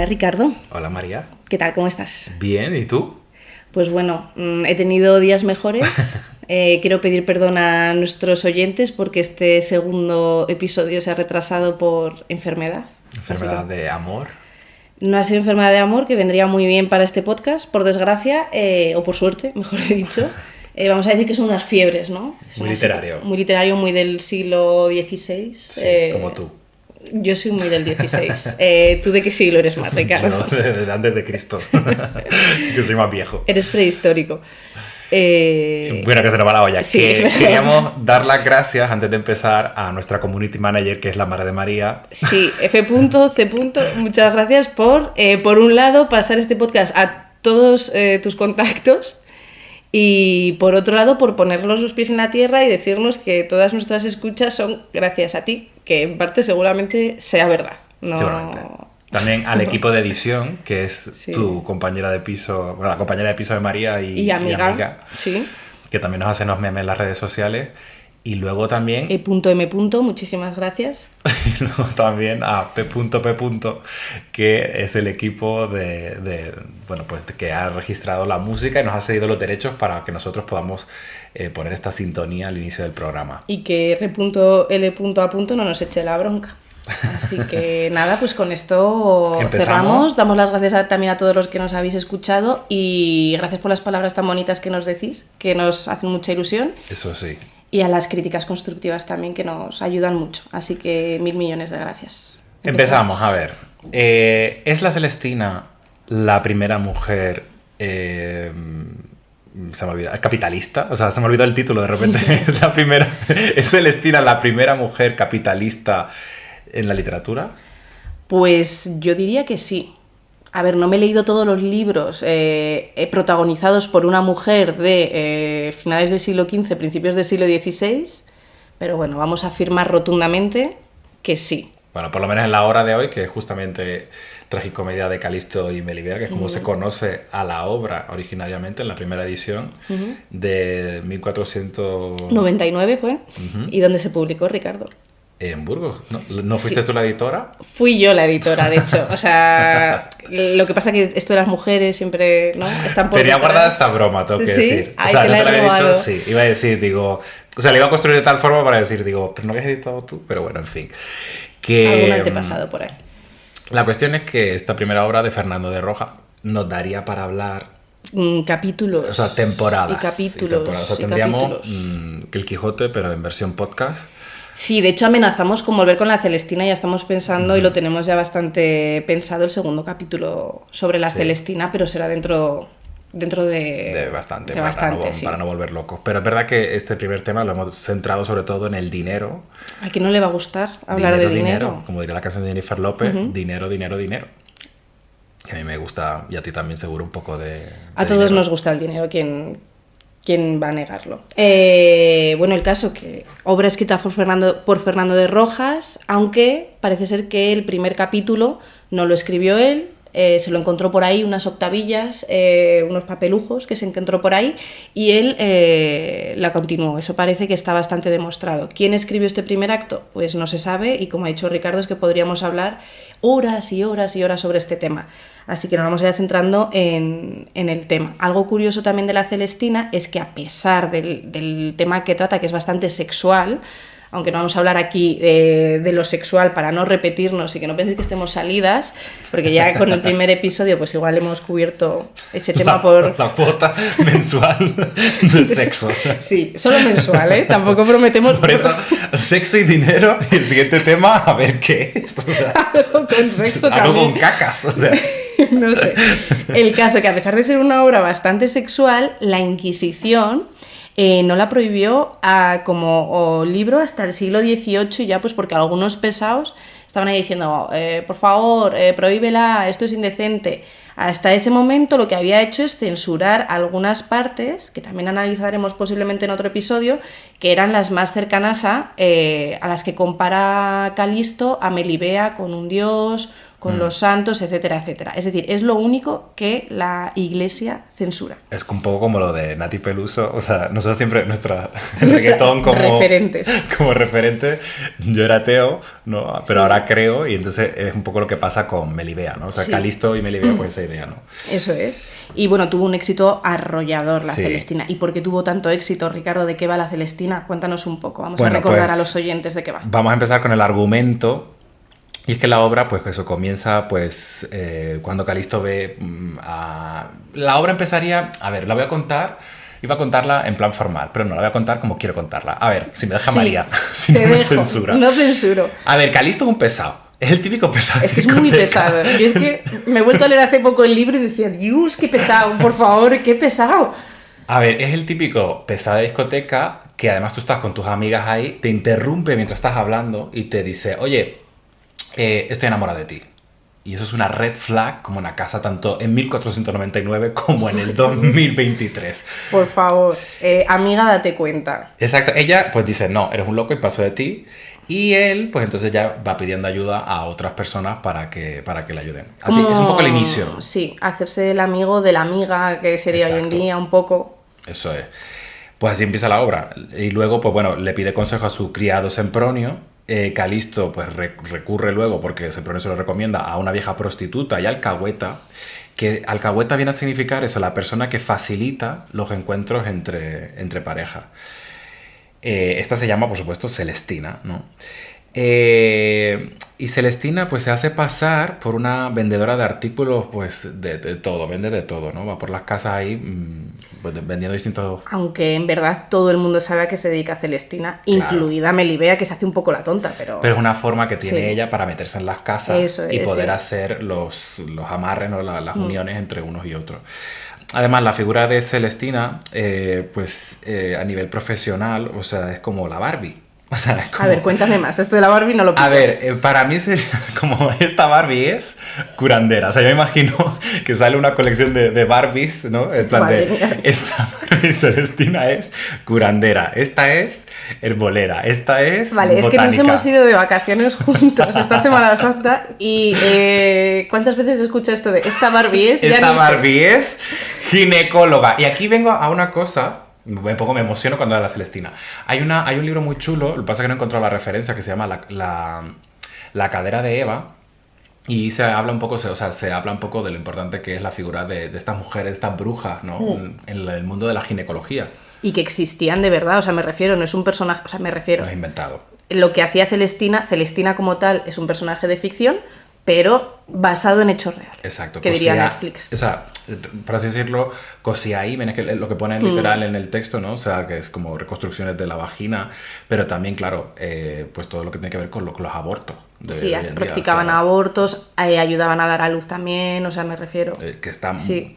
Hola Ricardo. Hola María. ¿Qué tal? ¿Cómo estás? Bien, ¿y tú? Pues bueno, he tenido días mejores. Quiero pedir perdón a nuestros oyentes porque este segundo episodio se ha retrasado por enfermedad. Enfermedad de amor. No ha sido enfermedad de amor, que vendría muy bien para este podcast, por desgracia, o por suerte, mejor dicho. Vamos a decir que son unas fiebres, ¿no? Muy literario. Muy literario, muy del siglo XVI. Sí, como tú. Yo soy muy del XVI. ¿Tú de qué siglo eres más, Ricardo? Yo de antes de Cristo. Yo soy más viejo. Eres prehistórico. Bueno, que se nos va la olla. Sí, queríamos dar las gracias antes de empezar a nuestra community manager, que es la madre de María. Sí, F.C. Muchas gracias por un lado, pasar este podcast a todos tus contactos y por otro lado, por ponernos los pies en la tierra y decirnos que todas nuestras escuchas son gracias a ti, que en parte seguramente sea verdad. No... También al equipo de edición, que es sí. tu compañera de piso, bueno, la compañera de piso de María y amiga, sí. Que también nos hacen los memes en las redes sociales. Y luego también... E.M. Muchísimas gracias. Y luego también a P.P. que es el equipo que ha registrado la música y nos ha cedido los derechos para que nosotros podamos poner esta sintonía al inicio del programa. Y que R.L.A. no nos eche la bronca. Así que nada, pues con esto cerramos. Damos las gracias también a todos los que nos habéis escuchado y gracias por las palabras tan bonitas que nos decís, que nos hacen mucha ilusión. Eso sí. Y a las críticas constructivas también, que nos ayudan mucho. Así que 1000 millones de gracias. Empezamos, a ver. ¿Es la Celestina la primera mujer... se me olvidó, capitalista? O sea, se me olvidó el título de repente. ¿Es Celestina la primera mujer capitalista en la literatura? Pues yo diría que sí. A ver, no me he leído todos los libros protagonizados por una mujer de finales del siglo XV, principios del siglo XVI, pero bueno, vamos a afirmar rotundamente que sí. Bueno, por lo menos en la hora de hoy, que es justamente Tragicomedia de Calisto y Melibea, que es como se conoce a la obra originariamente en la primera edición de 1499 fue. ¿Y dónde se publicó, Ricardo? En Burgos. ¿No fuiste tú la editora? Fui yo la editora, de hecho. O sea, lo que pasa es que esto de las mujeres siempre, ¿no? Están por Tenía detrás. guardada esta broma, tengo que decir. Ay, o sea, que no la te la he había robado. dicho, sí. Iba a decir, digo... O sea, le iba a construir de tal forma para decir, digo, pero no habías editado tú, pero bueno, en fin. Algún antepasado por ahí. La cuestión es que esta primera obra de Fernando de Roja nos daría para hablar... capítulos. O sea, temporadas. Y capítulos. O sea, tendríamos que el Quijote, pero en versión podcast. Sí, de hecho amenazamos con volver con la Celestina, ya estamos pensando y lo tenemos ya bastante pensado el segundo capítulo sobre la Celestina, pero será dentro de bastante, para no volver locos. Pero es verdad que este primer tema lo hemos centrado sobre todo en el dinero. ¿A quién no le va a gustar hablar de dinero? Como diría la canción de Jennifer López, dinero, dinero, dinero. Que a mí me gusta, y a ti también seguro, un poco de a todos dinero. Nos gusta el dinero, ¿quién va a negarlo? Bueno, el caso que obra escrita por Fernando de Rojas, aunque parece ser que el primer capítulo no lo escribió él, se lo encontró por ahí, unas octavillas, unos papelujos que se encontró por ahí, y él la continuó. Eso parece que está bastante demostrado. ¿Quién escribió este primer acto? Pues no se sabe, y como ha dicho Ricardo, es que podríamos hablar horas y horas y horas sobre este tema. Así que nos vamos a ir centrando en el tema. Algo curioso también de la Celestina es que a pesar del tema que trata, que es bastante sexual, aunque no vamos a hablar aquí de lo sexual para no repetirnos y que no penséis que estemos salidas, porque ya con el primer episodio pues igual hemos cubierto ese tema por... La cuota mensual de sexo. Sí, solo mensual, ¿eh? Tampoco prometemos... Por eso, sexo y dinero, y el siguiente tema, a ver qué es. O sea, algo con sexo algo también. con cacas, o sea... No sé. El caso que a pesar de ser una obra bastante sexual, la Inquisición no la prohibió como libro hasta el siglo XVIII, y ya pues porque algunos pesados estaban ahí diciendo por favor, prohíbela, esto es indecente. Hasta ese momento lo que había hecho es censurar algunas partes, que también analizaremos posiblemente en otro episodio, que eran las más cercanas a las que compara Calisto a Melibea con un dios, con los santos, etcétera, etcétera. Es decir, es lo único que la Iglesia censura. Es un poco como lo de Nati Peluso, o sea, nosotros siempre, nuestra reggaetón como referente, yo era ateo, ¿no? Pero ahora creo, y entonces es un poco lo que pasa con Melibea, ¿no? O sea, Calisto y Melibea, pues esa idea, ¿no? Eso es. Y bueno, tuvo un éxito arrollador la Celestina. ¿Y por qué tuvo tanto éxito, Ricardo? ¿De qué va la Celestina? Cuéntanos un poco, vamos a recordar a los oyentes de qué va. Vamos a empezar con el argumento. Y es que la obra, pues eso comienza, pues, cuando Calisto ve la obra empezaría... A ver, la voy a contar... Iba a contarla en plan formal, pero no la voy a contar como quiero contarla. A ver, si me deja María, si no me censura. No censuro. A ver, Calisto es un pesado. Es el típico pesado. Es que es muy pesado. Yo es que me he vuelto a leer hace poco el libro y decía, Dios, qué pesado, por favor, qué pesado. A ver, es el típico pesado de discoteca que además tú estás con tus amigas ahí, te interrumpe mientras estás hablando y te dice, oye, estoy enamorado de ti. Y eso es una red flag como una casa tanto en 1499 como en el 2023. Por favor, amiga, date cuenta. Exacto. Ella pues dice, no, eres un loco y paso de ti. Y él pues entonces ya va pidiendo ayuda a otras personas para que le ayuden. Así es un poco el inicio. Sí, hacerse el amigo de la amiga, que sería hoy en día un poco. Eso es. Pues así empieza la obra. Y luego pues bueno, le pide consejo a su criado Sempronio. Calisto pues recurre luego, porque Sempronio se lo recomienda, a una vieja prostituta y alcahueta, que alcahueta viene a significar eso, la persona que facilita los encuentros entre pareja. Esta se llama, por supuesto, Celestina, ¿no? Y Celestina pues se hace pasar por una vendedora de artículos pues de todo, vende de todo, ¿no? Va por las casas ahí pues, vendiendo distintos... Aunque en verdad todo el mundo sabe a qué se dedica Celestina, claro, incluida Melibea, que se hace un poco la tonta, pero... Pero es una forma que tiene ella para meterse en las casas y poder sí, hacer los amarres, ¿no? Las uniones entre unos y otros. Además, la figura de Celestina, a nivel profesional, o sea, es como la Barbie. O sea, es como... A ver, cuéntame más. Esto de la Barbie no lo pido. A ver, para mí sería como esta Barbie es curandera. O sea, yo me imagino que sale una colección de Barbies, ¿no? En plan de... Esta Barbie Celestina es curandera. Esta es herbolera. Esta es Vale, botánica. Es que nos hemos ido de vacaciones juntos esta Semana Santa y ¿cuántas veces escucho esto de esta Barbie es? Esta Barbie es ginecóloga. Y aquí vengo a una cosa... Me emociono cuando hablo de la Celestina. Hay un libro muy chulo, lo que pasa es que no he encontrado la referencia, que se llama La cadera de Eva. Y se habla un poco de lo importante que es la figura de estas mujeres, estas brujas, ¿no? En el mundo de la ginecología. Y que existían de verdad, o sea, me refiero, no es un personaje, o sea, me refiero... No es inventado. Lo que hacía Celestina como tal es un personaje de ficción, pero basado en hechos reales. Exacto. Que diría Netflix. O sea, por así decirlo, cosía ahí, ven, es que lo que pone literal en el texto, ¿no? O sea, que es como reconstrucciones de la vagina, pero también, claro, pues todo lo que tiene que ver con los abortos. Sí, practicaban abortos, ayudaban a dar a luz también, o sea, me refiero... que está... Sí.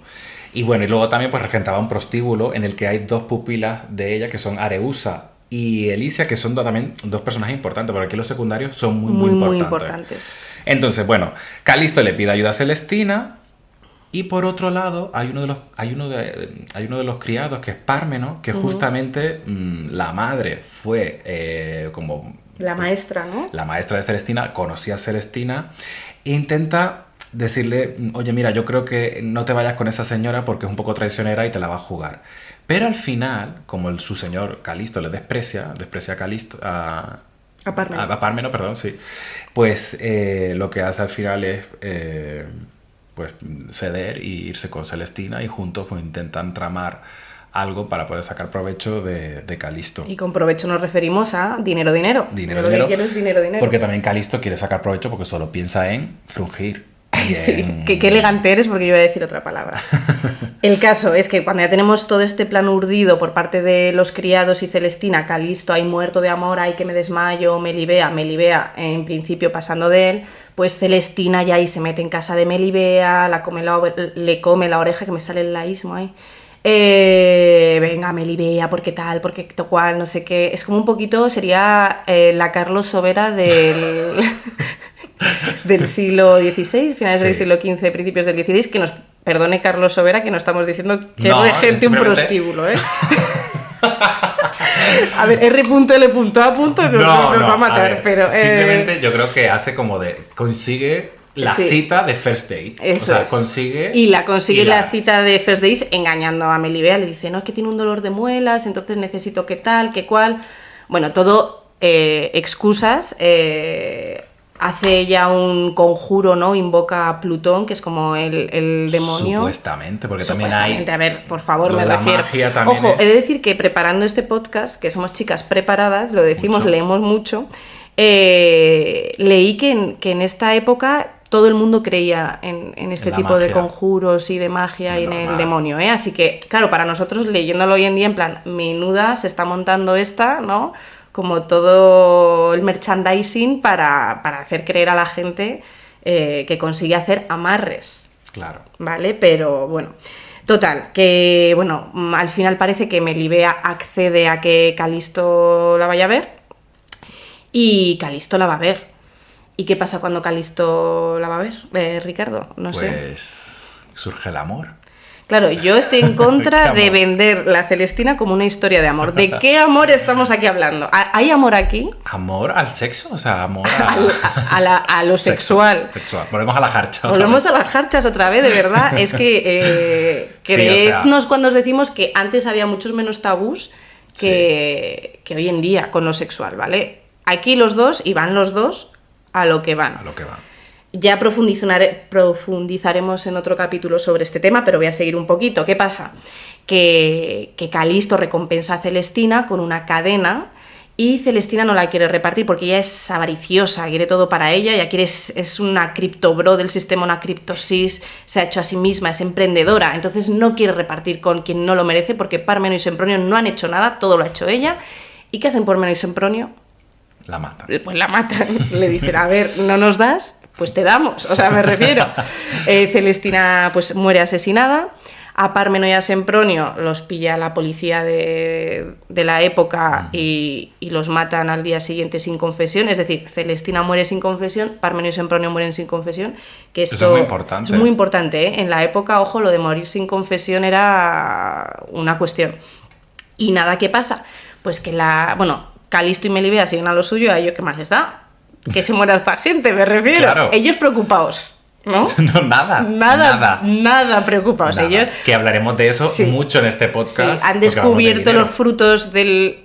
Y bueno, y luego también pues regentaba un prostíbulo en el que hay dos pupilas de ella, que son Areusa y Elicia, que son también dos personajes importantes, porque aquí los secundarios son muy importantes. Entonces, bueno, Calisto le pide ayuda a Celestina y por otro lado hay uno de los criados que es Pármeno, que justamente la madre fue como... La maestra, ¿no? La maestra de Celestina, conocía a Celestina e intenta decirle, oye, mira, yo creo que no te vayas con esa señora porque es un poco traicionera y te la va a jugar. Pero al final, como su señor Calisto le desprecia a Calisto... A Pármeno, perdón, sí. Pues lo que hace al final es pues ceder y irse con Celestina y juntos pues intentan tramar algo para poder sacar provecho de Calisto. Y con provecho nos referimos a dinero. Dinero. Lo que quiero es dinero. Porque también Calisto quiere sacar provecho porque solo piensa en frungir. Sí, qué elegante eres porque yo iba a decir otra palabra. El caso es que cuando ya tenemos todo este plan urdido por parte de los criados y Celestina, Calisto, hay muerto de amor, hay que me desmayo, Melibea en principio pasando de él, pues Celestina ya ahí se mete en casa de Melibea, le come la oreja, que me sale el laísmo ahí. Venga, Melibea, porque tal, porque cual, no sé qué. Es como un poquito, sería la Carlos Sobera del siglo XVI, finales del siglo XV, principios del XVI, que nos perdone Carlos Sobera, que no estamos diciendo que regente simplemente... un prostíbulo, ¿eh? A ver, R.L.A. nos va a matar, a ver, pero... Simplemente yo creo que hace como consigue la Sí. cita de first date. Eso o sea, es. consigue... Y la consigue hilar. la cita de First Days engañando a Melibea. Le dice, no, es que tiene un dolor de muelas, entonces necesito que tal, que cual. Bueno, todo excusas. Hace ella un conjuro, ¿no? Invoca a Plutón, que es como el demonio. Supuestamente, porque Supuestamente, también hay... a ver, por favor, lo me de la refiero. magia también Ojo, es- he de decir que preparando este podcast, que somos chicas preparadas, lo decimos, Mucho. leemos mucho, leí que en esta época todo el mundo creía en este En la tipo de magia. conjuros y de magia y en el Normal. demonio, ¿eh? Así que, claro, para nosotros, leyéndolo hoy en día, en plan, menuda se está montando esta, ¿no? Como todo el merchandising para hacer creer a la gente que consigue hacer amarres. Claro. ¿Vale? Pero bueno, total, que bueno, al final parece que Melibea accede a que Calisto la vaya a ver y Calisto la va a ver. ¿Y qué pasa cuando Calisto la va a ver, Ricardo? No sé. Pues surge el amor. Claro, yo estoy en contra Qué de amor. vender la Celestina como una historia de amor. ¿De qué amor estamos aquí hablando? ¿Hay amor aquí? ¿Amor al sexo? O sea, amor A lo Sexo, sexual. sexual. Volvemos a la jarcha. otra Volvemos vez. a las jarchas otra vez, de verdad. Es que Sí, o sea- creednos cuando os decimos que antes había muchos menos tabús que hoy en día con lo sexual, ¿vale? Aquí los dos, y van los dos a lo que van. A lo que va. Ya profundizaremos en otro capítulo sobre este tema, pero voy a seguir un poquito. ¿Qué pasa? Que Calisto recompensa a Celestina con una cadena y Celestina no la quiere repartir porque ella es avariciosa, quiere todo para ella, ya quiere, es una criptobro del sistema, una criptosis, se ha hecho a sí misma, es emprendedora, entonces no quiere repartir con quien no lo merece porque Parmeno y Sempronio no han hecho nada, todo lo ha hecho ella. ¿Y qué hacen Parmeno y Sempronio? La mata. Pues la matan, le dicen, a ver, ¿no nos das? Pues te damos, o sea, me refiero. Celestina pues muere asesinada, a Parmeno y a Sempronio los pilla la policía de la época y los matan al día siguiente sin confesión, es decir, Celestina muere sin confesión, Parmeno y Sempronio mueren sin confesión, que esto Eso es muy importante. es muy importante, ¿eh? En la época, ojo, lo de morir sin confesión era una cuestión. Y nada, ¿qué pasa? Pues que Calisto y Melibea siguen a lo suyo, a ellos qué más les da. Que se muera esta gente, me refiero. Claro. Ellos preocupados, ¿no? No, Nada preocupados. Nada. Ellos Que hablaremos de eso Sí. mucho en este sí, podcast. han porque hablamos de descubierto dinero. los frutos de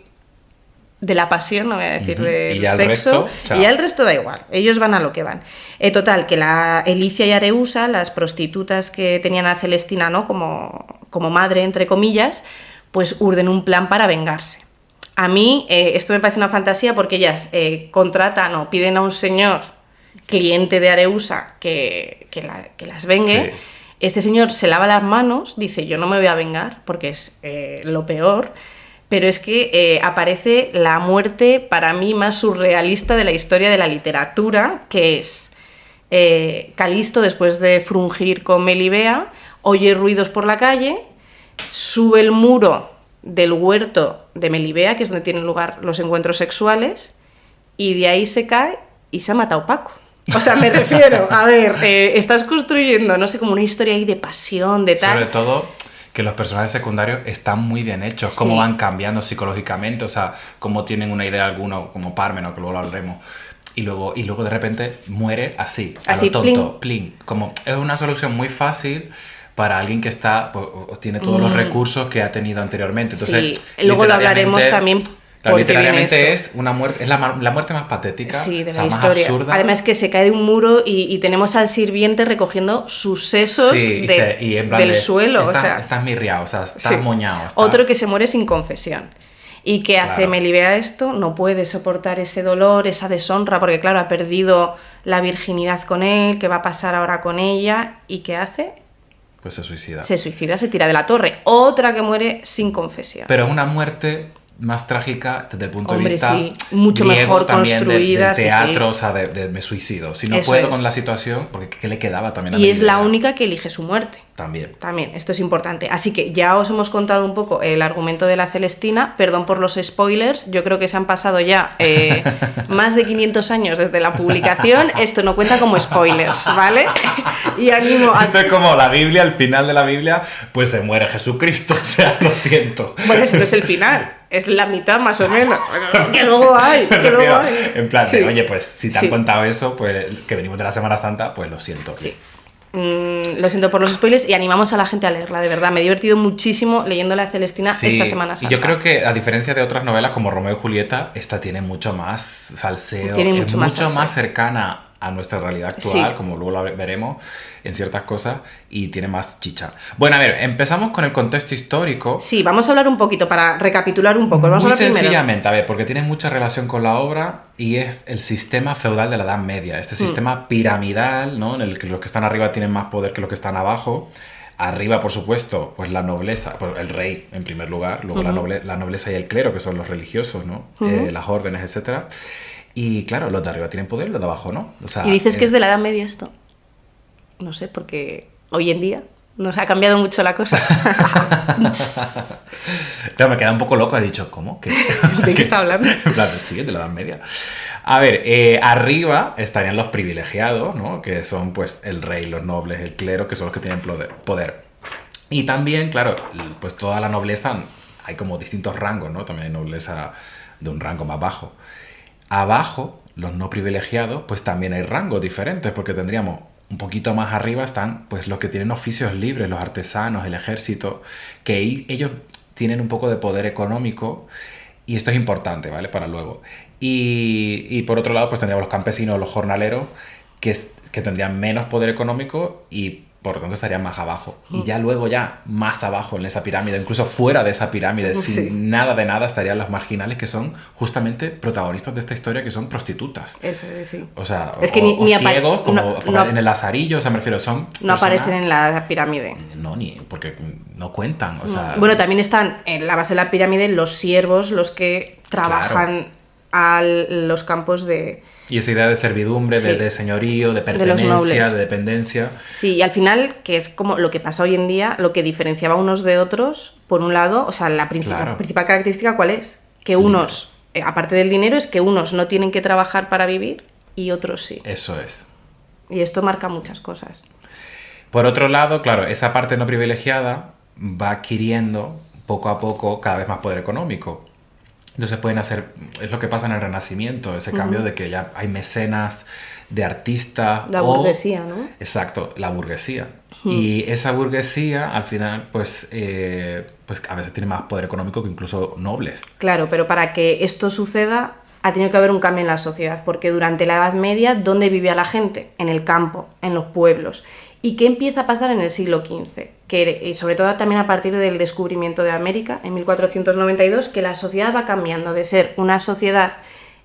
la pasión, no voy a decir Ujú. del Y ya el sexo, resto, chao. y ya el resto da igual, ellos van a lo que van. Total, que la Elicia y Areusa, las prostitutas que tenían a Celestina, ¿no? como madre, entre comillas, pues urden un plan para vengarse. A mí esto me parece una fantasía porque ellas contratan o piden a un señor cliente de Areusa que las vengue. Sí. Este señor se lava las manos, dice yo no me voy a vengar porque es lo peor, pero es que aparece la muerte para mí más surrealista de la historia de la literatura, que es Calisto, después de frungir con Melibea, oye ruidos por la calle, sube el muro del huerto de Melibea, que es donde tienen lugar los encuentros sexuales, y de ahí se cae y se ha matado Paco. O sea, me refiero, a ver, estás construyendo, no sé, como una historia ahí de pasión, de tal. Sobre todo que los personajes secundarios están muy bien hechos, cómo Sí. van cambiando psicológicamente, o sea, cómo tienen una idea alguno, como Parmeno, que luego lo hablaremos. Y luego de repente muere así, a Así, lo tonto, plin. Como es una solución muy fácil para alguien que tiene todos los recursos que ha tenido anteriormente. Entonces, sí, luego lo hablaremos literariamente- tamén claro, por qué viene literalmente esto. es una muerte, es la muerte más patética, Sí, de o sea, la más historia. absurda. Además que se cae de un muro y tenemos al sirviente recogiendo sus sesos Sí, y en plan del de, suelo. Estás, o sea, estás mirriado, o sea, estás sí. moñado. estás- Otro que se muere sin confesión. ¿Y que hace Claro. Melibea esto? No puede soportar ese dolor, esa deshonra, porque claro, ha perdido la virginidad con él, ¿qué va a pasar ahora con ella? ¿Y qué hace? Pues se suicida. Se suicida, se tira de la torre. Otra que muere sin confesión. Pero es una muerte más trágica desde el punto Hombre, de vista sí, mucho griego mejor también, construida, del sí, teatro, sí. o sea, de me suicido. Si no Eso puedo es. con la situación, porque ¿qué le quedaba también a Y es la Melibea? única que elige su muerte. También. También, esto es importante. Así que ya os hemos contado un poco el argumento de la Celestina. Perdón por los spoilers. Yo creo que se han pasado ya más de 500 años desde la publicación. Esto no cuenta como spoilers, ¿vale? Y animo a... Esto es como la Biblia, al final de la Biblia, pues se muere Jesucristo. O sea, lo siento. Bueno, ese no es el final. Es la mitad más o menos. Que luego hay. Que luego hay. En plan, Sí. oye, pues si te han Sí. contado eso, pues que venimos de la Semana Santa, pues lo siento. Sí. Lo siento por los spoilers y animamos a la gente a leerla, de verdad. Me he divertido muchísimo leyendo la Celestina Sí, esta Semana y Santa. yo creo que a diferencia de otras novelas como Romeo y Julieta, esta tiene mucho más salseo, Tiene es mucho más salseo. cercana a nuestra realidad actual, Sí. como luego la veremos en ciertas cosas, y tiene más chicha. Bueno, a ver, empezamos con el contexto histórico. Sí, vamos a hablar un poquito para recapitular un poco. Vamos a Muy hablar primero. sencillamente, a ver, porque tiene mucha relación con la obra y es el sistema feudal de la Edad Media, este sistema piramidal, ¿no? En el que los que están arriba tienen más poder que los que están abajo. Arriba, por supuesto, pues la nobleza, pues el rey en primer lugar, luego la nobleza y el clero, que son los religiosos, ¿no? Las órdenes, etcétera. Y claro, los de arriba tienen poder, los de abajo no. O sea, ¿Y dices que es de la Edad Media esto? No sé, porque hoy en día nos ha cambiado mucho la cosa. Claro, me queda un poco loco, he dicho, ¿cómo? ¿Qué? ¿De qué está hablando? En plan, sí, es de la Edad Media. A ver, arriba estarían los privilegiados, ¿no? Que son pues el rey, los nobles, el clero, que son los que tienen poder. Y también, claro, pues toda la nobleza, hay como distintos rangos, ¿no? También hay nobleza de un rango más bajo. Abajo, los no privilegiados, pues también hay rangos diferentes, porque tendríamos un poquito más arriba están pues los que tienen oficios libres, los artesanos, el ejército, que ellos tienen un poco de poder económico y esto es importante, ¿vale? Para luego. Y por otro lado, pues tendríamos los campesinos, los jornaleros, que tendrían menos poder económico y por lo tanto estarían más abajo. Y ya luego, ya más abajo en esa pirámide, incluso fuera de esa pirámide, Sí. sin nada de nada, estarían los marginales, que son justamente protagonistas de esta historia, que son prostitutas. Eso sí. O sea, Es que o ni ciegos, como no- en el lazarillo, o sea, me refiero, son No personas- aparecen en la pirámide. No, ni porque no cuentan, o sea... Bueno, también están en la base de la pirámide los siervos, los que trabajan a los campos de... Y esa idea de servidumbre, Sí. de señorío, de los pertenencia, nobles. de dependencia... Sí, y al final, que es como lo que pasa hoy en día, lo que diferenciaba unos de otros, por un lado, o sea, la Claro. principal característica, ¿cuál es? Que unos, aparte del dinero, es que unos no tienen que trabajar para vivir y otros sí. Eso es. Y esto marca muchas cosas. Por otro lado, claro, esa parte no privilegiada va adquiriendo poco a poco cada vez más poder económico. Entonces pueden hacer, es lo que pasa en el Renacimiento, ese cambio de que ya hay mecenas de artistas. La burguesía, ¿no? Exacto, la burguesía. Y esa burguesía, al final, pues a veces tiene más poder económico que incluso nobles. Claro, pero para que esto suceda ha tenido que haber un cambio en la sociedad, porque durante la Edad Media, ¿dónde vivía la gente? En el campo, en los pueblos. ¿Y qué empieza a pasar en el siglo XV? Que, sobre todo también a partir del descubrimiento de América, en 1492, que la sociedad va cambiando de ser una sociedad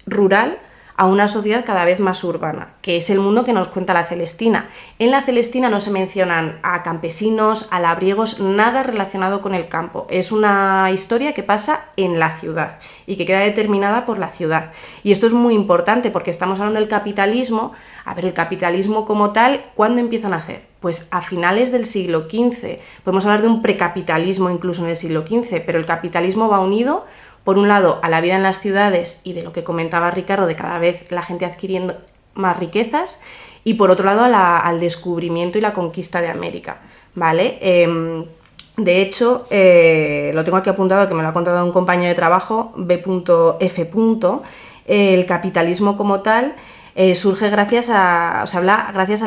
rural a una sociedad cada vez más urbana, que es el mundo que nos cuenta la Celestina. En la Celestina no se mencionan a campesinos, a labriegos, nada relacionado con el campo. Es una historia que pasa en la ciudad y que queda determinada por la ciudad. Y esto es muy importante porque estamos hablando del capitalismo. A ver, el capitalismo como tal, ¿cuándo empiezan a hacer? Pues a finales del siglo XV. Podemos hablar de un precapitalismo incluso en el siglo XV, pero el capitalismo va unido, por un lado, a la vida en las ciudades y de lo que comentaba Ricardo, de cada vez la gente adquiriendo más riquezas, y por otro lado al descubrimiento y la conquista de América, ¿vale? De hecho, lo tengo aquí apuntado, que me lo ha contado un compañero de trabajo, B.F. El capitalismo como tal surge gracias a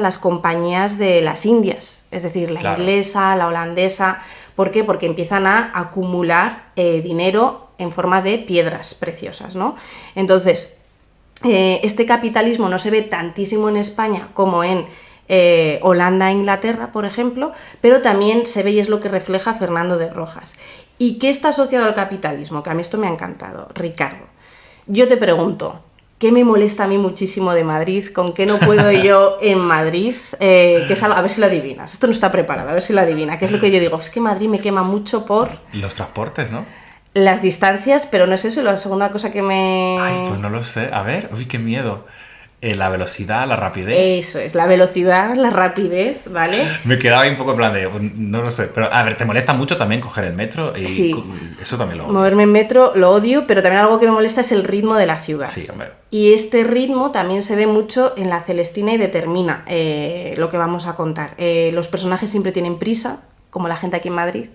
las compañías de las Indias, es decir, la inglesa, la holandesa. ¿Por qué? Porque empiezan a acumular dinero en forma de piedras preciosas, ¿no? Entonces, este capitalismo no se ve tantísimo en España como en Holanda e Inglaterra, por ejemplo, pero también se ve y es lo que refleja Fernando de Rojas. ¿Y qué está asociado al capitalismo? Que a mí esto me ha encantado. Ricardo, yo te pregunto, ¿qué me molesta a mí muchísimo de Madrid? ¿Con qué no puedo yo en Madrid? Que es algo, a ver si lo adivinas. Esto no está preparado, a ver si lo adivina. ¿Qué es lo que yo digo? Es que Madrid me quema mucho por Los transportes, ¿no? las distancias, pero no es eso. La segunda cosa que me... Ay, pues no lo sé. A ver, uy, qué miedo. La velocidad, la rapidez. Eso es, la velocidad, la rapidez, ¿vale? Me quedaba ahí un poco en plan de, no lo sé, pero a ver, ¿te molesta mucho también coger el metro? Y Sí. eso también lo odias. Moverme en metro lo odio, pero también algo que me molesta es el ritmo de la ciudad. Sí, hombre. Y este ritmo también se ve mucho en La Celestina y determina lo que vamos a contar. Los personajes siempre tienen prisa, como la gente aquí en Madrid.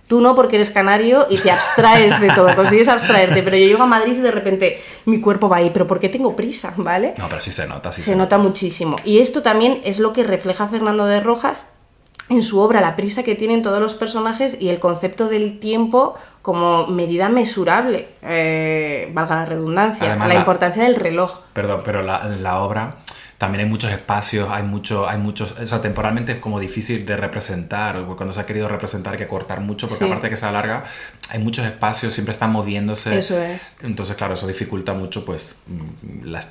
Tú no, porque eres canario y te abstraes de todo, consigues abstraerte, pero yo llego a Madrid y de repente mi cuerpo va ahí, pero ¿por qué tengo prisa? ¿Vale? No, pero sí se nota, sí Se nota muchísimo. Y esto también es lo que refleja Fernando de Rojas en su obra, la prisa que tienen todos los personajes y el concepto del tiempo como medida mesurable, valga la redundancia, Además, la importancia del reloj. Perdón, pero la obra también hay muchos espacios, hay muchos, o sea, temporalmente es como difícil de representar, o cuando se ha querido representar hay que cortar mucho, porque Sí. aparte que se alarga, hay muchos espacios, siempre están moviéndose. Eso es. Entonces, claro, eso dificulta mucho, pues,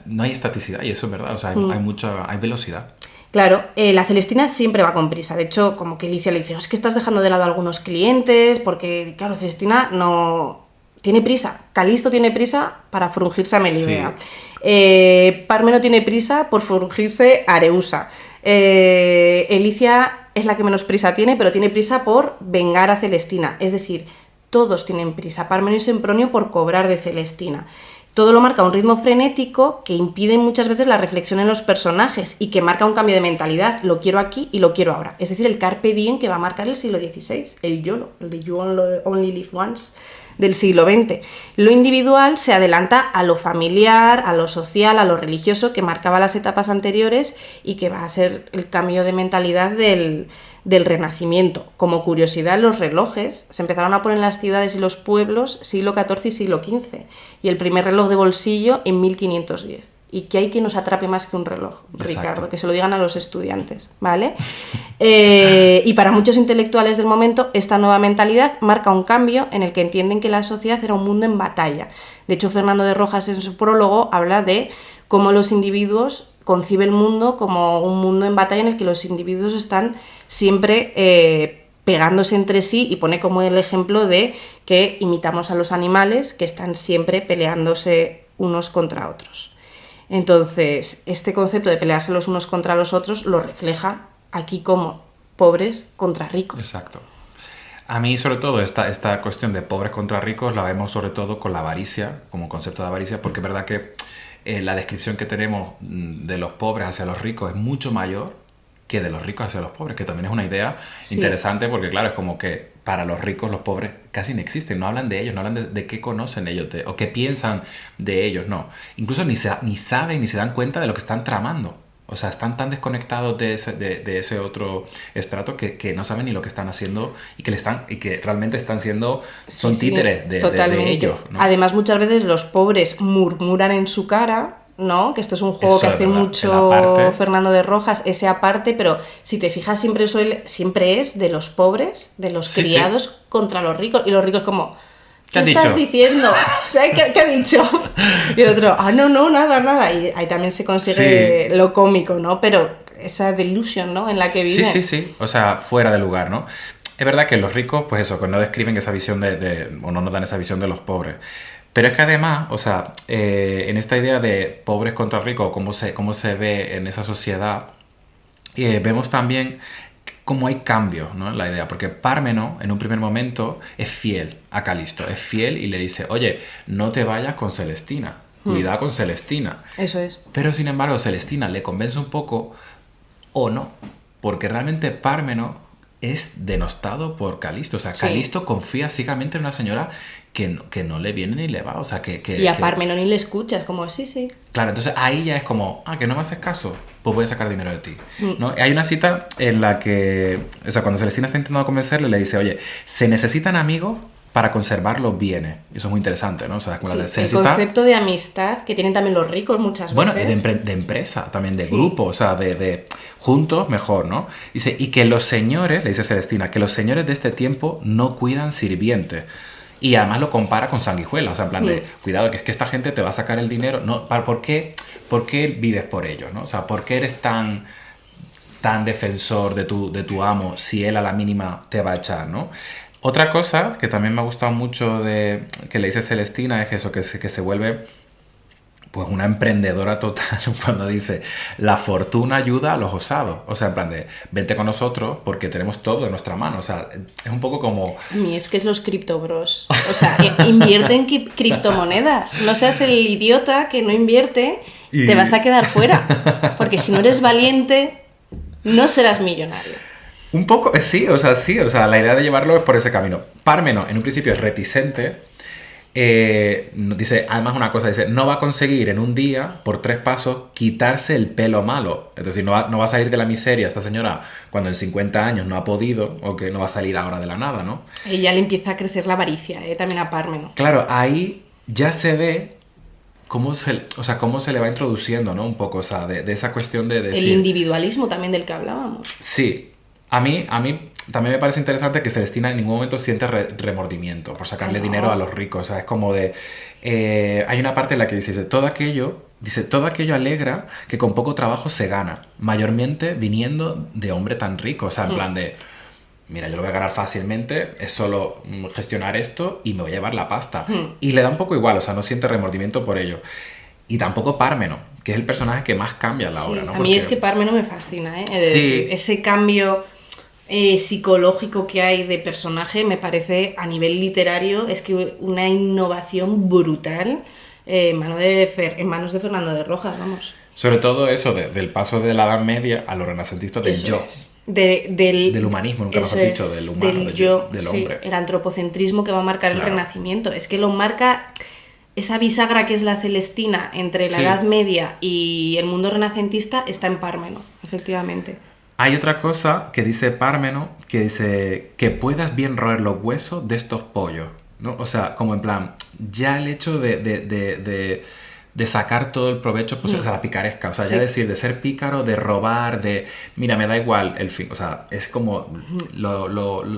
no hay estaticidad, y eso es verdad, o sea, hay velocidad. Claro, la Celestina siempre va con prisa. De hecho, como que Alicia le dice, es que estás dejando de lado a algunos clientes, porque, claro, Celestina no tiene prisa. Calisto tiene prisa para frungirse a Melibea. Sí. Pármeno tiene prisa por frungirse a Areusa. Alicia es la que menos prisa tiene, pero tiene prisa por vengar a Celestina. Es decir, todos tienen prisa. Pármeno y Sempronio por cobrar de Celestina. Todo lo marca un ritmo frenético que impide muchas veces la reflexión en los personajes y que marca un cambio de mentalidad. Lo quiero aquí y lo quiero ahora. Es decir, el carpe diem que va a marcar el siglo XVI, el YOLO, el de You Only Live Once del siglo XX. Lo individual se adelanta a lo familiar, a lo social, a lo religioso que marcaba las etapas anteriores y que va a ser el cambio de mentalidad del Renacimiento. Como curiosidad, los relojes se empezaron a poner en las ciudades y los pueblos siglo XIV y siglo XV, y el primer reloj de bolsillo en 1510. ¿Y qué hay que nos atrape más que un reloj, Ricardo? Exacto. Que se lo digan a los estudiantes, ¿vale? Y para muchos intelectuales del momento, esta nueva mentalidad marca un cambio en el que entienden que la sociedad era un mundo en batalla. De hecho, Fernando de Rojas en su prólogo habla de cómo los individuos concibe el mundo como un mundo en batalla en el que los individuos están siempre pegándose entre sí, y pone como el ejemplo de que imitamos a los animales que están siempre peleándose unos contra otros. Entonces, este concepto de pelearse los unos contra los otros lo refleja aquí como pobres contra ricos. Exacto. A mí, sobre todo, esta cuestión de pobres contra ricos la vemos sobre todo con la avaricia, como concepto de avaricia, porque es verdad que la descripción que tenemos de los pobres hacia los ricos es mucho mayor que de los ricos hacia los pobres, que también es una idea interesante, porque claro, es como que para los ricos los pobres casi no existen, no hablan de ellos, no hablan de qué conocen ellos o qué piensan de ellos, no. Incluso ni saben ni se dan cuenta de lo que están tramando. O sea, están tan desconectados de ese otro estrato que no saben ni lo que están haciendo y que realmente están siendo, son títeres de ellos, ¿no? Además, muchas veces los pobres murmuran en su cara, ¿no? Que esto es un juego eso que hace mucho Fernando de Rojas, ese aparte, pero si te fijas siempre es de los pobres, de los criados contra los ricos, y los ricos como... ¿Qué estás diciendo? ¿Sabes qué ha dicho? Y el otro, no, nada. Y ahí también se consigue lo cómico, ¿no? Pero esa delusion, ¿no? En la que viven. Sí. O sea, fuera de lugar, ¿no? Es verdad que los ricos, pues eso, pues no describen esa visión o no nos dan esa visión de los pobres. Pero es que además, o sea, en esta idea de pobres contra ricos, cómo se ve en esa sociedad, vemos también cómo hay cambios, ¿no? En la idea, porque Pármeno en un primer momento es fiel a Calisto, es fiel y le dice, oye, no te vayas con Celestina, cuidado con Celestina. Eso es. Pero sin embargo Celestina le convence un poco o no, porque realmente Pármeno es denostado por Calisto, o sea, Calisto confía ciegamente en una señora que no le viene ni le va, o sea, y a Pármeno ni le escuchas, como sí. Claro, entonces ahí ya es como, que no me haces caso, pues voy a sacar dinero de ti, ¿no? Hay una cita en la que, o sea, cuando Celestina está intentando convencerle, le dice, oye, se necesitan amigos para conservar los bienes. Eso es muy interesante, ¿no? O sea, el concepto de amistad que tienen también los ricos muchas veces. Bueno, de empresa, también de grupo, o sea, de juntos mejor, ¿no? Dice, y que los señores, le dice Celestina, que los señores de este tiempo no cuidan sirvientes. Y además lo compara con sanguijuela, o sea, en plan de, cuidado, que es que esta gente te va a sacar el dinero, ¿no? ¿Por qué vives por ellos, no? O sea, ¿por qué eres tan defensor de tu amo si él a la mínima te va a echar, ¿no? Otra cosa que también me ha gustado mucho que le dice Celestina es eso, que se vuelve pues una emprendedora total cuando dice, la fortuna ayuda a los osados. O sea, en plan de, vente con nosotros porque tenemos todo en nuestra mano. O sea, es un poco como... A mí es que es los criptobros. O sea, invierte en criptomonedas. No seas el idiota que no invierte, te vas a quedar fuera. Porque si no eres valiente, no serás millonario. Un poco, sí, o sea, la idea de llevarlo es por ese camino. Parménides, en un principio, es reticente. Dice, además una cosa, dice, no va a conseguir en un día, por 3 pasos, quitarse el pelo malo. Es decir, no va a salir de la miseria esta señora cuando en 50 años no ha podido, o que no va a salir ahora de la nada, ¿no? Y ya le empieza a crecer la avaricia, también a Parménides. Claro, ahí ya se ve cómo se le va introduciendo, ¿no? Un poco, o sea, de esa cuestión de decir... El individualismo también del que hablábamos. Sí. A mí también me parece interesante que Celestina en ningún momento siente remordimiento por sacarle dinero a los ricos. O sea, es como de... hay una parte en la que dice, todo aquello alegra que con poco trabajo se gana, mayormente viniendo de hombre tan rico. O sea, en plan de... Mira, yo lo voy a ganar fácilmente, es solo gestionar esto y me voy a llevar la pasta. Y le da un poco igual, o sea, no siente remordimiento por ello. Y tampoco Parménides, que es el personaje que más cambia en la obra, ¿no? A mí es que Parménides me fascina, ¿eh? Sí. Ese cambio psicológico que hay de personaje me parece, a nivel literario, es que una innovación brutal en manos de Fernando de Rojas, vamos. Sobre todo eso, del paso de la Edad Media a los renacentistas del yo. Del humanismo, nunca nos has dicho, del humano, del hombre. El antropocentrismo que va a marcar el Renacimiento. Es que lo marca... Esa bisagra que es la Celestina entre la Edad Media y el mundo renacentista está en Parménides, efectivamente. Hay otra cosa que dice Parménides, que dice que puedas bien roer los huesos de estos pollos, ¿no? O sea, como en plan, ya el hecho de sacar todo el provecho, pues, o sea, la picaresca, o sea, ya decir, de ser pícaro, de robar, de, mira, me da igual el fin, o sea, es como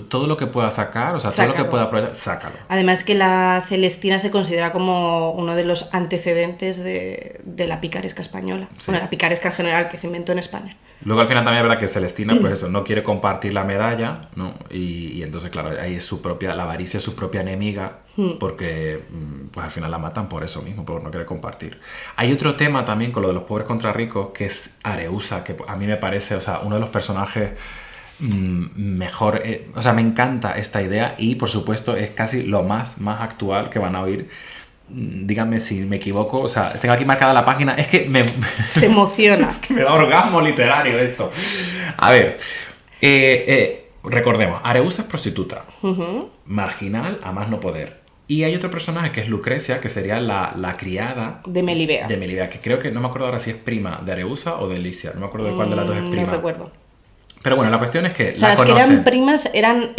todo lo que pueda sacar, o sea, sácalo. Todo lo que pueda aprovechar, sácalo. Además que la Celestina se considera como uno de los antecedentes de la picaresca española, bueno, la picaresca en general que se inventó en España. Luego al final también es verdad que Celestina, pues eso, no quiere compartir la medalla, ¿no? Y entonces, claro, ahí es la avaricia es su propia enemiga, porque pues al final la matan por eso mismo, por no querer compartir. Hay otro tema también con lo de los pobres contra ricos, que es Areusa, que a mí me parece, o sea, uno de los personajes mejor, o sea, me encanta esta idea y por supuesto es casi lo más actual que van a oír. Díganme si me equivoco, o sea, tengo aquí marcada la página, es que se emociona. Es que me da orgasmo literario esto. A ver, recordemos, Areusa es prostituta, marginal a más no poder. Y hay otro personaje que es Lucrecia, que sería la criada de Melibea. Que creo que, no me acuerdo ahora si es prima de Areusa o de Licia, no me acuerdo de cuál de las dos es prima. No recuerdo. Pero bueno, la cuestión es que o sea, las que eran primas eran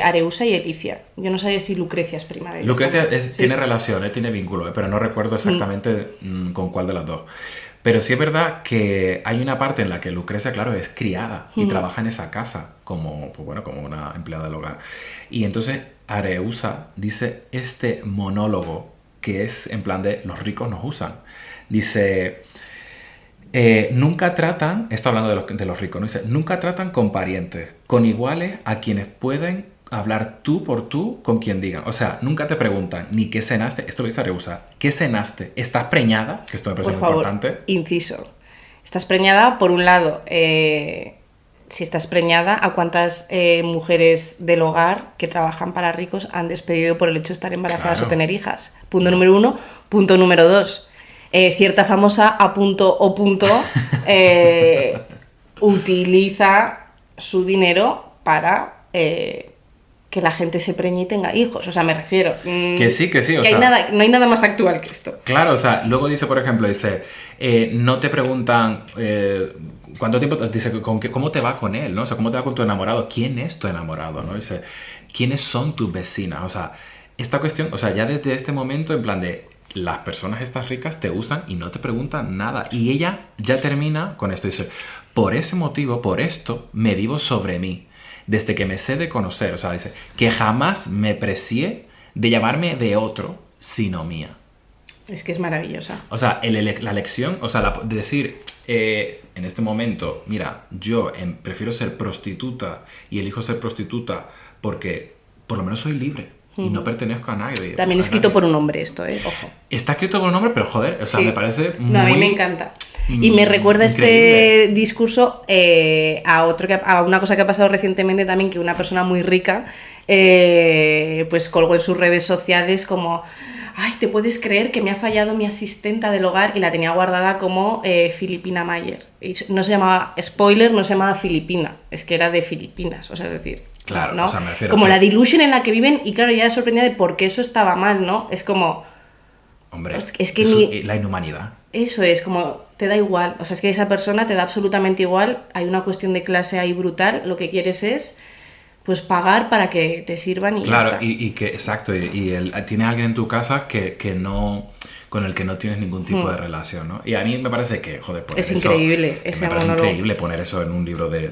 Areusa y Elicia. Yo no sabía si Lucrecia es prima de ellos. Lucrecia tiene relación, tiene vínculo, pero no recuerdo exactamente con cuál de las dos. Pero sí es verdad que hay una parte en la que Lucrecia, claro, es criada y trabaja en esa casa como una empleada del hogar. Y entonces Areusa dice este monólogo que es en plan de los ricos nos usan. Dice... nunca tratan, está hablando de los ricos, ¿no? Dice, nunca tratan con parientes, con iguales a quienes pueden hablar tú por tú con quien digan. O sea, nunca te preguntan ni qué cenaste, esto lo dice Areusa, ¿qué cenaste? ¿Estás preñada? Que esto me parece muy importante. Inciso. Estás preñada, por un lado, si estás preñada, ¿a cuántas mujeres del hogar que trabajan para ricos han despedido por el hecho de estar embarazadas o tener hijas? Punto número 1. Punto número 2. Cierta famosa a punto o punto utiliza su dinero para que la gente se preñe y tenga hijos. O sea, me refiero... que sí. O sea, no hay nada más actual que esto. Claro, o sea, luego dice, por ejemplo, no te preguntan cuánto tiempo... Dice, ¿cómo te va con él? ¿No? O sea, ¿cómo te va con tu enamorado? ¿Quién es tu enamorado? ¿No? Dice, ¿quiénes son tus vecinas? O sea, esta cuestión... O sea, ya desde este momento, en plan de... Las personas estas ricas te usan y no te preguntan nada. Y ella ya termina con esto. Dice, por ese motivo, por esto, me vivo sobre mí. Desde que me sé de conocer. O sea, dice, que jamás me precié de llamarme de otro, sino mía. Es que es maravillosa. O sea, la lección, o sea, de decir, en este momento, mira, yo prefiero ser prostituta y elijo ser prostituta porque por lo menos soy libre. y no pertenezco a nadie. También escrito por un hombre esto, ojo. Está escrito por un hombre, pero joder, o sea, me parece muy... No, a mí me encanta. Y me recuerda increíble. este discurso a una cosa que ha pasado recientemente también, que una persona muy rica pues colgó en sus redes sociales como... Ay, ¿te puedes creer que me ha fallado mi asistenta del hogar? Y la tenía guardada como Filipina Mayer. Y no se llamaba, spoiler, no se llamaba Filipina, es que era de Filipinas, o sea, es decir... Claro, ¿no? o sea, me refiero como que... la delusion en la que viven, y claro, ya sorprendía de por qué eso estaba mal, ¿no? Es como... Hombre, es que la inhumanidad. Eso es, como te da igual, o sea, es que esa persona te da absolutamente igual, hay una cuestión de clase ahí brutal, lo que quieres es pues pagar para que te sirvan y claro, ya está. y que, exacto, tiene alguien en tu casa que no, con el que no tienes ningún tipo de relación, ¿no? Y a mí me parece que, joder, poner es eso, increíble, me parece increíble poner eso en un libro de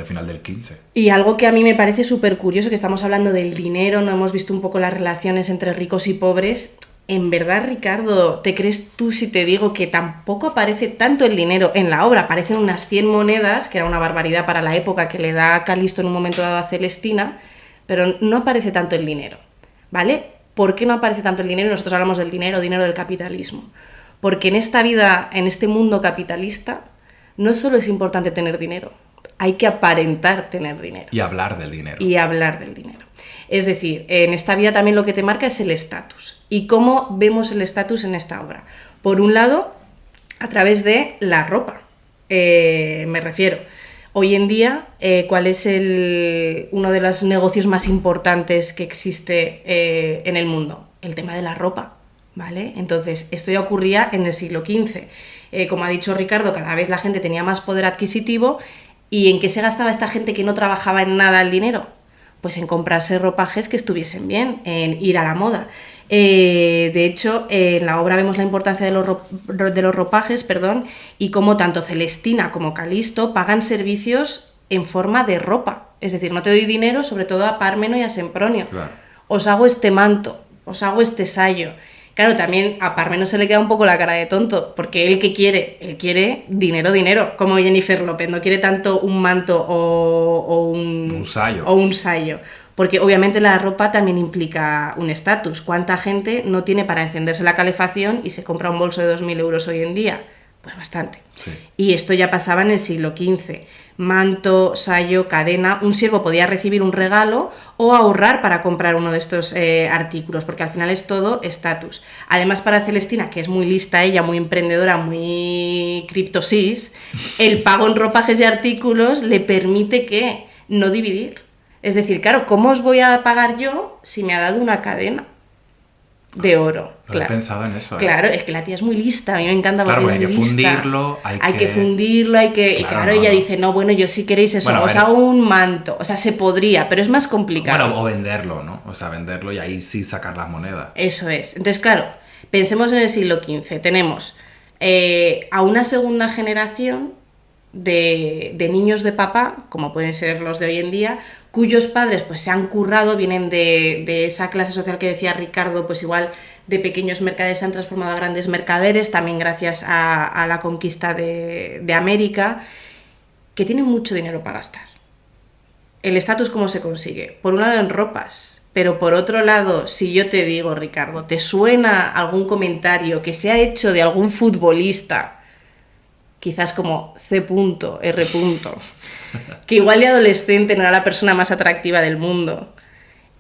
final del 15. Y algo que a mí me parece súper curioso, que estamos hablando del dinero, no hemos visto un poco las relaciones entre ricos y pobres. En verdad, Ricardo, ¿te crees tú si te digo que tampoco aparece tanto el dinero en la obra? Aparecen unas 100 monedas, que era una barbaridad para la época que le da Calisto en un momento dado a Celestina, pero no aparece tanto el dinero, ¿vale? ¿Por qué no aparece tanto el dinero? Nosotros hablamos del dinero del capitalismo. Porque en esta vida, en este mundo capitalista, no solo es importante tener dinero, hay que aparentar tener dinero. Y hablar del dinero. Y hablar del dinero. Es decir, en esta vida también lo que te marca es el estatus. ¿Y cómo vemos el estatus en esta obra? Por un lado, a través de la ropa. Me refiero, hoy en día, ¿cuál es uno de los negocios más importantes que existe en el mundo? El tema de la ropa, ¿vale? Entonces, esto ya ocurría en el siglo XV. Como ha dicho Ricardo, cada vez la gente tenía más poder adquisitivo. ¿Y en qué se gastaba esta gente que no trabajaba en nada el dinero? Pues en comprarse ropajes que estuviesen bien, en ir a la moda. De hecho, en la obra vemos la importancia de los ropajes, y cómo tanto Celestina como Calisto pagan servicios en forma de ropa. Es decir, no te doy dinero, sobre todo a Pármeno y a Sempronio. Claro. Os hago este manto, os hago este sayo. Claro, también a Pármeno se le queda un poco la cara de tonto, porque él ¿qué quiere? Él quiere dinero, como Jennifer López, no quiere tanto un manto o un sayo. Porque obviamente la ropa también implica un estatus. ¿Cuánta gente no tiene para encenderse la calefacción y se compra un bolso de 2.000 euros hoy en día? Pues bastante. Sí. Y esto ya pasaba en el siglo XV. Manto, sayo, cadena, un siervo podía recibir un regalo o ahorrar para comprar uno de estos artículos, porque al final es todo estatus. Además, para Celestina, que es muy lista ella, muy emprendedora, muy criptosis, el pago en ropajes y artículos le permite que no dividir. Es decir, claro, ¿cómo os voy a pagar yo si me ha dado una cadena de oro? No claro. He pensado en eso. Claro, es que la tía es muy lista, a mí me encanta porque porque hay que fundirlo, hay que fundirlo, y claro, ella dice, no, bueno, yo si queréis eso, os hago un manto, o sea, se podría, pero es más complicado. Bueno, o venderlo, ¿no? O sea, venderlo y ahí sí sacar las monedas. Eso es. Entonces, claro, pensemos en el siglo XV, tenemos a una segunda generación de niños de papá, como pueden ser los de hoy en día, cuyos padres pues se han currado, vienen de esa clase social que decía Ricardo, pues igual de pequeños mercaderes se han transformado a grandes mercaderes, también gracias a la conquista de América, que tienen mucho dinero para gastar. El estatus, ¿cómo se consigue? Por un lado en ropas, pero por otro lado, si yo te digo, Ricardo, ¿te suena algún comentario que se ha hecho de algún futbolista, quizás como C.R., que igual de adolescente no era la persona más atractiva del mundo,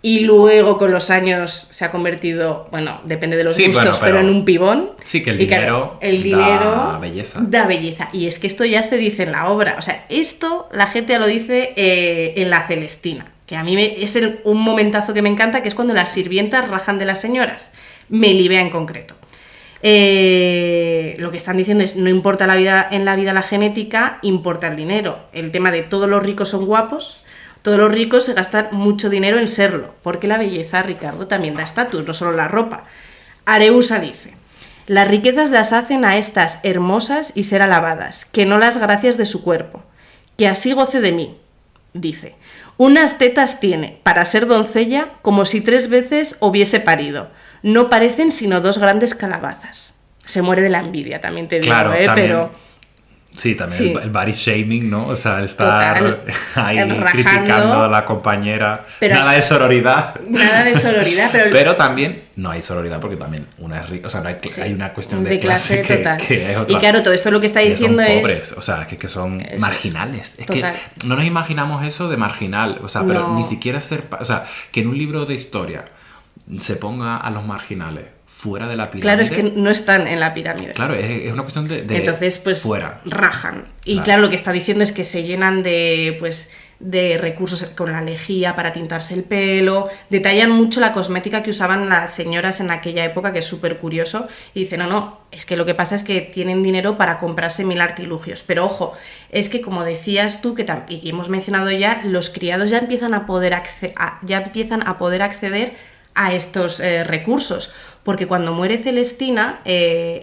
y luego con los años se ha convertido, bueno, depende de los gustos, pero en un pibón? Sí, que el dinero da belleza. Da belleza. Y es que esto ya se dice en la obra. O sea, esto la gente ya lo dice en la Celestina, que a mí es un momentazo que me encanta, que es cuando las sirvientas rajan de las señoras. Melibea en concreto. Lo que están diciendo es, no importa en la vida la genética, importa el dinero. El tema de todos los ricos son guapos, todos los ricos se gastan mucho dinero en serlo, porque la belleza, Ricardo, también da estatus, no solo la ropa. Areusa dice, las riquezas las hacen a estas hermosas y ser alabadas, que no las gracias de su cuerpo, que así goce de mí, dice. Unas tetas tiene, para ser doncella, como si 3 veces hubiese parido. No parecen sino 2 grandes calabazas. Se muere de la envidia, también te digo, claro, pero... Sí, también Sí. el body shaming, ¿no? O sea, estar Total. ahí Rajando. criticando a la compañera. Pero- Nada de sororidad. Nada de sororidad, pero... Pero también no hay sororidad porque también una es rica. O sea, no hay, Sí, hay una cuestión de de clase que, total. que es otra. Y claro, todo esto lo que está Que diciendo son es... pobres, o sea, que son Eso. marginales. Es Total. que no nos imaginamos eso de marginal, o sea, pero No. ni siquiera ser... O sea, que en un libro de historia se ponga a los marginales fuera de la pirámide. Claro, es que no están en la pirámide. Claro, es una cuestión de Entonces, pues, fuera. rajan. Y Claro. claro, lo que está diciendo es que se llenan de, pues, de recursos con la lejía para tintarse el pelo, detallan mucho la cosmética que usaban las señoras en aquella época, que es súper curioso, y dicen, no, es que lo que pasa es que tienen dinero para comprarse 1000 artilugios. Pero ojo, es que como decías tú, y hemos mencionado ya, los criados ya empiezan a poder, acceder a estos recursos. Porque cuando muere Celestina,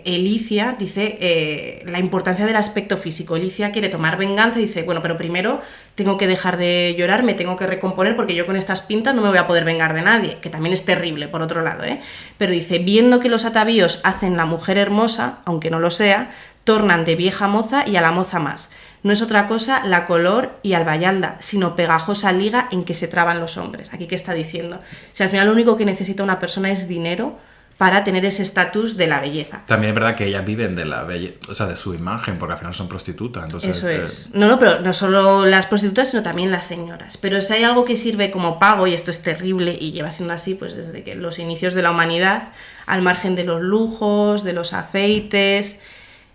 Elicia dice la importancia del aspecto físico. Elicia quiere tomar venganza y dice, bueno, pero primero tengo que dejar de llorar, me tengo que recomponer porque yo con estas pintas no me voy a poder vengar de nadie, que también es terrible, por otro lado, ¿eh? Pero dice, viendo que los atavíos hacen la mujer hermosa, aunque no lo sea, tornan de vieja moza y a la moza más. No es otra cosa la color y albayalda, sino pegajosa liga en que se traban los hombres. Aquí, ¿qué está diciendo? Si al final lo único que necesita una persona es dinero para tener ese estatus de la belleza. También es verdad que ellas viven de la belleza, o sea, de su imagen, porque al final son prostitutas. Entonces, Eso es. No, pero no solo las prostitutas, sino también las señoras. Pero si hay algo que sirve como pago, y esto es terrible y lleva siendo así pues desde que los inicios de la humanidad, al margen de los lujos, de los afeites,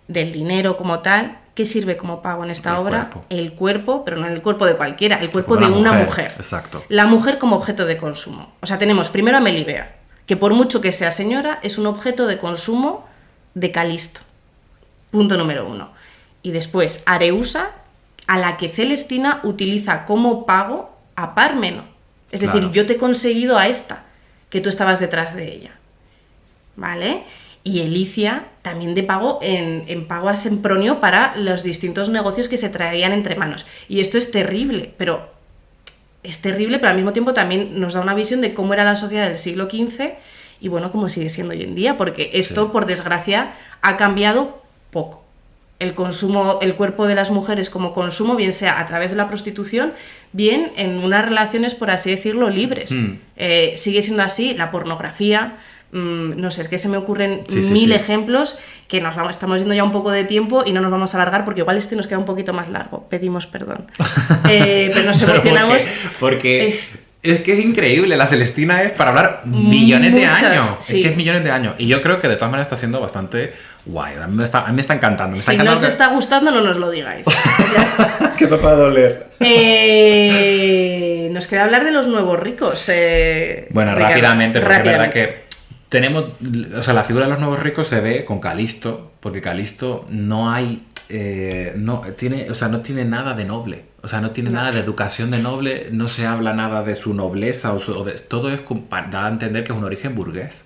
del dinero como tal, ¿qué sirve como pago en esta obra? Cuerpo. El cuerpo, pero no el cuerpo de cualquiera, el cuerpo Como de la una mujer, mujer. exacto. La mujer como objeto de consumo. O sea, tenemos primero a Melibea, que por mucho que sea señora, es un objeto de consumo de Calisto. Punto número 1. Y después, Areusa, a la que Celestina utiliza como pago a Pármeno. Es decir, Claro. yo te he conseguido a esta, que tú estabas detrás de ella. ¿Vale? Y Elicia también de pago en pago a Sempronio para los distintos negocios que se traían entre manos. Y esto es terrible, pero al mismo tiempo también nos da una visión de cómo era la sociedad del siglo XV y bueno, cómo sigue siendo hoy en día, porque esto, Sí. por desgracia, ha cambiado poco. El consumo, el cuerpo de las mujeres como consumo, bien sea a través de la prostitución, bien en unas relaciones, por así decirlo, libres. Sigue siendo así, la pornografía, no sé, es que se me ocurren Sí, sí, mil sí. ejemplos que estamos yendo ya un poco de tiempo y no nos vamos a alargar porque igual este nos queda un poquito más largo, pedimos perdón. Pero nos Pero emocionamos. porque Es- es que es increíble, la Celestina es para hablar millones de Muchas, años. sí. Es que es millones de años. Y yo creo que de todas maneras está siendo bastante guay. A mí me está encantando. Me está Si no encantando os está gustando, no nos lo digáis. que me pueda doler. Nos queda hablar de los nuevos ricos. Bueno, Ricardo, rápidamente, porque es verdad rápidamente. que tenemos, o sea, la figura de los nuevos ricos se ve con Calisto, porque Calisto no hay, no tiene nada de noble, o sea, no tiene nada de educación de noble, no se habla nada de su nobleza, todo es da a entender que es un origen burgués.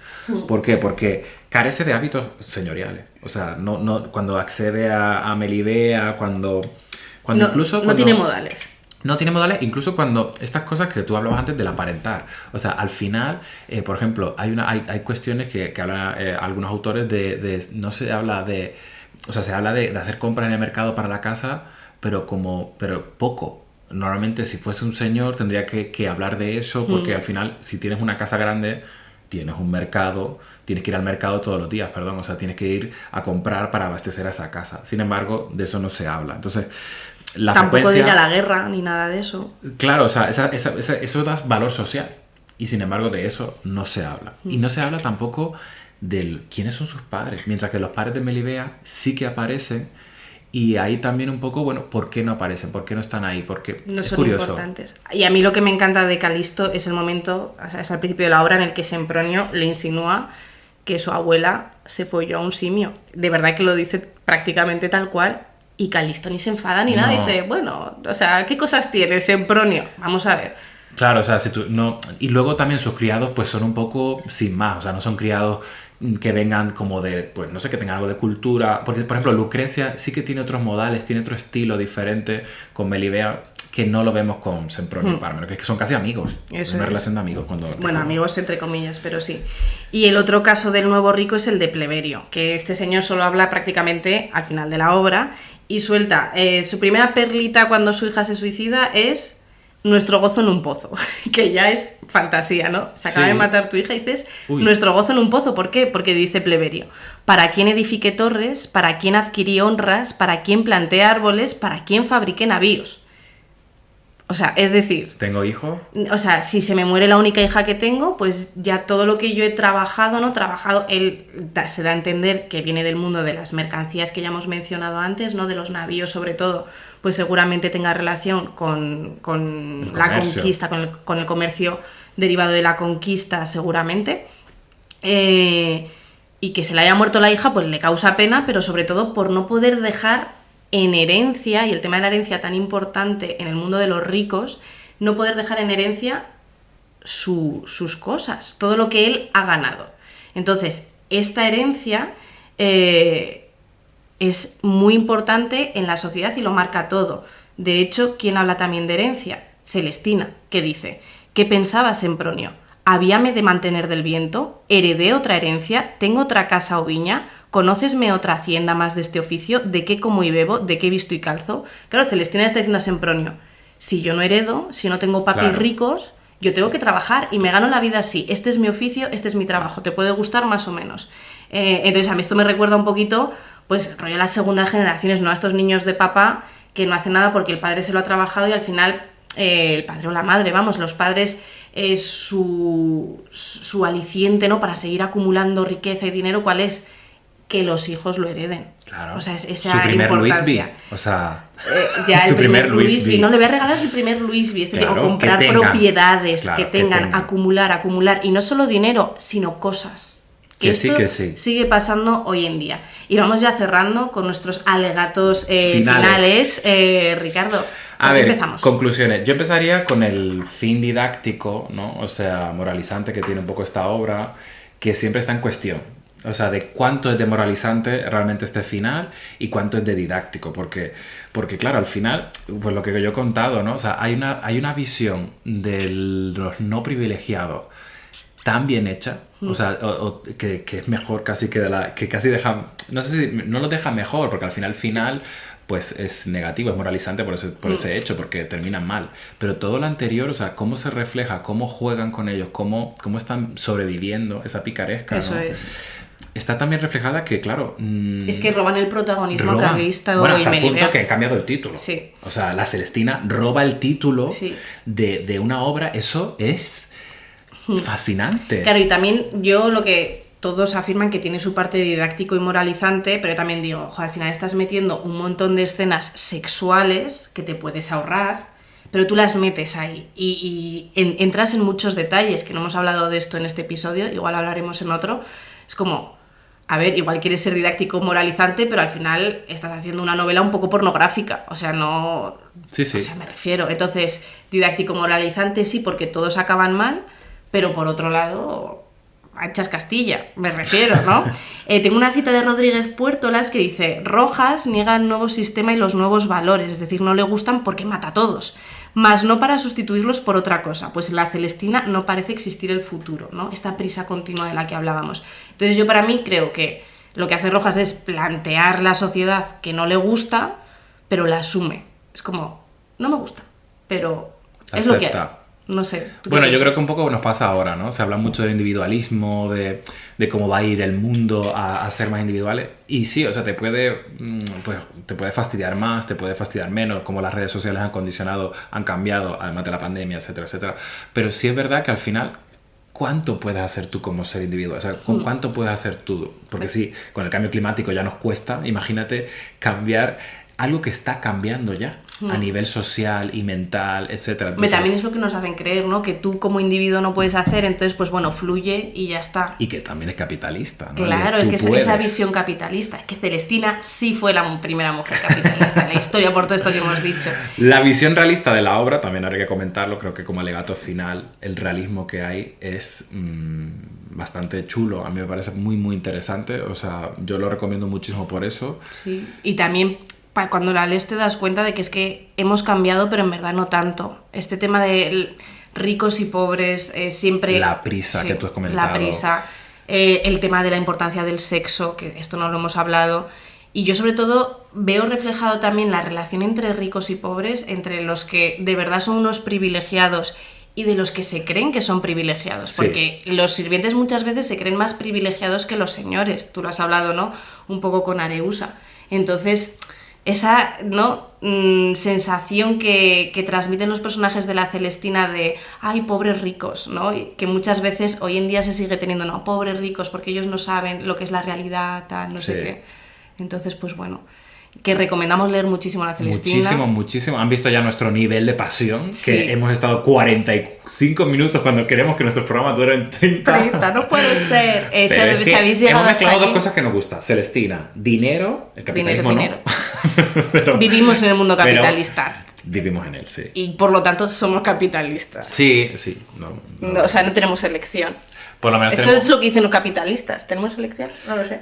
¿Por qué? Porque carece de hábitos señoriales, o sea, cuando accede a Melibea, cuando No, incluso no cuando- tiene modales. No tiene modales, incluso cuando estas cosas que tú hablabas antes del aparentar. O sea, al final, por ejemplo, hay cuestiones que hablan algunos autores no se habla de... O sea, se habla de hacer compras en el mercado para la casa, pero poco. Normalmente, si fuese un señor, tendría que hablar de eso, porque al final, si tienes una casa grande, tienes un mercado, tienes que ir al mercado todos los días, perdón. O sea, tienes que ir a comprar para abastecer a esa casa. Sin embargo, de eso no se habla. Entonces... Tampoco de ir a la guerra ni nada de eso. Claro, o sea, eso da valor social. Y sin embargo, de eso no se habla. Y no se habla tampoco de quiénes son sus padres. Mientras que los padres de Melibea sí que aparecen. Y ahí también un poco, bueno, ¿por qué no aparecen? ¿Por qué no están ahí? Porque No es son curioso. importantes. Y a mí lo que me encanta de Calisto es el momento, o sea, es al principio de la obra en el que Sempronio le insinúa que su abuela se folló a un simio. De verdad que lo dice prácticamente tal cual. Y Calisto ni se enfada ni nada. No. Dice, bueno, o sea, ¿qué cosas tiene Sempronio? Vamos a ver. Claro, o sea, si tú no... Y luego también sus criados pues son un poco sin más, o sea, no son criados que vengan como de, pues no sé, que tengan algo de cultura, porque por ejemplo Lucrecia sí que tiene otros modales, tiene otro estilo diferente con Melibea que no lo vemos con Sempronio y Pármeno, que es que son casi amigos, Eso es una es. relación de amigos. Bueno, amigos entre comillas, pero sí. Y el otro caso del nuevo rico es el de Pleberio, que este señor solo habla prácticamente al final de la obra y suelta. Su primera perlita cuando su hija se suicida es nuestro gozo en un pozo, que ya es fantasía, ¿no? Se acaba de matar tu hija y dices, nuestro gozo en un pozo. ¿Por qué? Porque dice Pleberio, ¿para quién edifique torres? ¿Para quién adquirí honras? ¿Para quién planté árboles? ¿Para quién fabriqué navíos? O sea, es decir... ¿Tengo hijo? O sea, si se me muere la única hija que tengo, pues ya todo lo que yo he trabajado, ¿no? Él se da a entender que viene del mundo de las mercancías que ya hemos mencionado antes, ¿no? De los navíos, sobre todo, pues seguramente tenga relación con la conquista, con el comercio derivado de la conquista, seguramente. Y que se le haya muerto la hija, pues le causa pena, pero sobre todo por no poder dejar en herencia, y el tema de la herencia tan importante en el mundo de los ricos, no poder dejar en herencia sus cosas, todo lo que él ha ganado. Entonces, esta herencia es muy importante en la sociedad y lo marca todo. De hecho, ¿quién habla también de herencia? Celestina, que dice: ¿qué pensabas, Sempronio? ¿Habíame de mantener del viento? ¿Heredé otra herencia? ¿Tengo otra casa o viña? ¿Conócesme otra hacienda más de este oficio? ¿De qué como y bebo? ¿De qué visto y calzo? Claro, Celestina está diciendo a Sempronio, si yo no heredo, si no tengo papis ricos, yo tengo que trabajar y me gano la vida así. Este es mi oficio, este es mi trabajo. ¿Te puede gustar más o menos? Entonces a mí esto me recuerda un poquito, pues, rollo a las segundas generaciones, ¿no? A estos niños de papá que no hacen nada porque el padre se lo ha trabajado y al final... el padre o la madre, vamos, los padres, su aliciente, ¿no? Para seguir acumulando riqueza y dinero, ¿cuál es? Que los hijos lo hereden. Claro. O sea, esa su primer importancia. Louis V. O sea, ya su el primer Louis V. No le voy a regalar el primer Louis V, Claro, tipo, comprar que tengan, propiedades, claro, que tengan, que acumular, y no solo dinero, sino cosas. Que esto sí. sigue pasando hoy en día. Y vamos ya cerrando con nuestros alegatos finales. Ricardo, a ver, empezamos. Conclusiones. Yo empezaría con el fin didáctico, ¿no? O sea, moralizante que tiene un poco esta obra, que siempre está en cuestión. O sea, de cuánto es de moralizante realmente este final y cuánto es de didáctico. Porque claro, al final, pues lo que yo he contado, ¿no? O sea, hay una visión de los no privilegiados tan bien hecha, o sea, que es mejor casi que casi deja, no sé si no lo deja mejor, porque al final pues es negativo, es moralizante por ese hecho, porque terminan mal, pero todo lo anterior, o sea, cómo se refleja, cómo juegan con ellos, cómo están sobreviviendo esa picaresca, eso, ¿no? Es. Está también reflejada que, claro... es que roban el protagonismo a Carlista bueno, y hasta el Melibea. punto que han cambiado el título. Sí. O sea, la Celestina roba el título de una obra, eso es fascinante. Claro, y también yo lo que todos afirman que tiene su parte didáctico y moralizante, pero también digo, ojo, al final estás metiendo un montón de escenas sexuales que te puedes ahorrar, pero tú las metes ahí y entras en muchos detalles, que no hemos hablado de esto en este episodio, igual hablaremos en otro. Es como, a ver, igual quieres ser didáctico moralizante, pero al final estás haciendo una novela un poco pornográfica, o sea, no... Sí. O sea, me refiero. Entonces, didáctico moralizante sí, porque todos acaban mal, pero por otro lado, echas Castilla, me refiero, ¿no? Tengo una cita de Rodríguez Puertolas que dice: Rojas niega el nuevo sistema y los nuevos valores, es decir, no le gustan porque mata a todos, mas no para sustituirlos por otra cosa, pues en la Celestina no parece existir el futuro, ¿no? Esta prisa continua de la que hablábamos. Entonces yo para mí creo que lo que hace Rojas es plantear la sociedad que no le gusta, pero la asume. Es como, no me gusta, pero es acepta. Lo que hay. No sé. Bueno, yo creo que un poco nos pasa ahora, ¿no? Se habla mucho del individualismo, de cómo va a ir el mundo a ser más individuales. Y sí, o sea, te puede fastidiar más, te puede fastidiar menos, como las redes sociales han condicionado, han cambiado, además de la pandemia, etcétera, etcétera. Pero sí es verdad que al final, ¿cuánto puedes hacer tú como ser individual? O sea, ¿cuánto puedes hacer tú? Porque sí, con el cambio climático ya nos cuesta, imagínate cambiar algo que está cambiando ya a nivel social y mental, etcétera. Entonces, también es lo que nos hacen creer, ¿no? Que tú como individuo no puedes hacer, entonces pues bueno, fluye y ya está. Y que también es capitalista, ¿no? Claro, es que es esa visión capitalista. Es que Celestina sí fue la primera mujer capitalista en la historia, por todo esto que hemos dicho. La visión realista de la obra, también habría que comentarlo, creo que como alegato final, el realismo que hay es bastante chulo. A mí me parece muy, muy interesante. O sea, yo lo recomiendo muchísimo por eso. Sí, y también cuando la lees te das cuenta de que es que hemos cambiado, pero en verdad no tanto. Este tema de ricos y pobres, siempre... La prisa que tú has comentado. La prisa, el tema de la importancia del sexo, que esto no lo hemos hablado, Y yo sobre todo veo reflejado también la relación entre ricos y pobres, entre los que de verdad son unos privilegiados y de los que se creen que son privilegiados, Sí. porque los sirvientes muchas veces se creen más privilegiados que los señores. Tú lo has hablado, ¿no? Un poco con Areusa. Entonces, esa, ¿no? Sensación que transmiten los personajes de la Celestina de ay, pobres ricos, ¿no? Y que muchas veces hoy en día se sigue teniendo, no, pobres ricos, porque ellos no saben lo que es la realidad, tal, no sé Sí. qué. Entonces, pues bueno, que recomendamos leer muchísimo la Celestina. Muchísimo, muchísimo. Han visto ya nuestro nivel de pasión, Sí. que hemos estado 45 minutos cuando queremos que nuestros programas duren 30. 30, no puede ser. Pero es que Si habéis llegado hemos hasta mezclado dos aquí. cosas que nos gustan. Celestina, dinero, el capitalismo Dinero. no. Pero Vivimos en el mundo pero capitalista vivimos en él, sí. y por lo tanto somos capitalistas. Sí, sí. No, o sea, no tenemos elección. Por lo menos Esto tenemos... es lo que dicen los capitalistas. ¿Tenemos elección? No lo sé.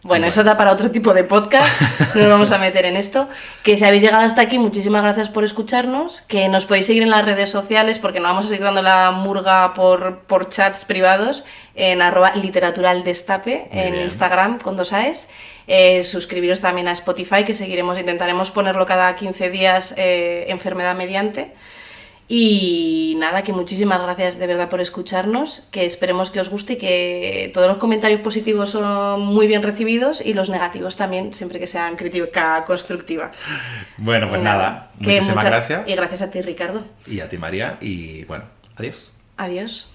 Bueno, Bueno. eso da para otro tipo de podcast, no nos vamos a meter en esto. Que si habéis llegado hasta aquí, muchísimas gracias por escucharnos, que nos podéis seguir en las redes sociales, porque nos vamos a seguir dando la murga por chats privados, en @literaturaldestape, Muy en bien. Instagram, con 2 A's. Suscribiros también a Spotify, que intentaremos ponerlo cada 15 días, enfermedad mediante. Y nada, que muchísimas gracias de verdad por escucharnos, que esperemos que os guste y que todos los comentarios positivos son muy bien recibidos y los negativos también, siempre que sean crítica constructiva. Bueno, pues Y nada. que Muchísimas gracias. Y gracias a ti, Ricardo. Y a ti, María. Y bueno, adiós. Adiós.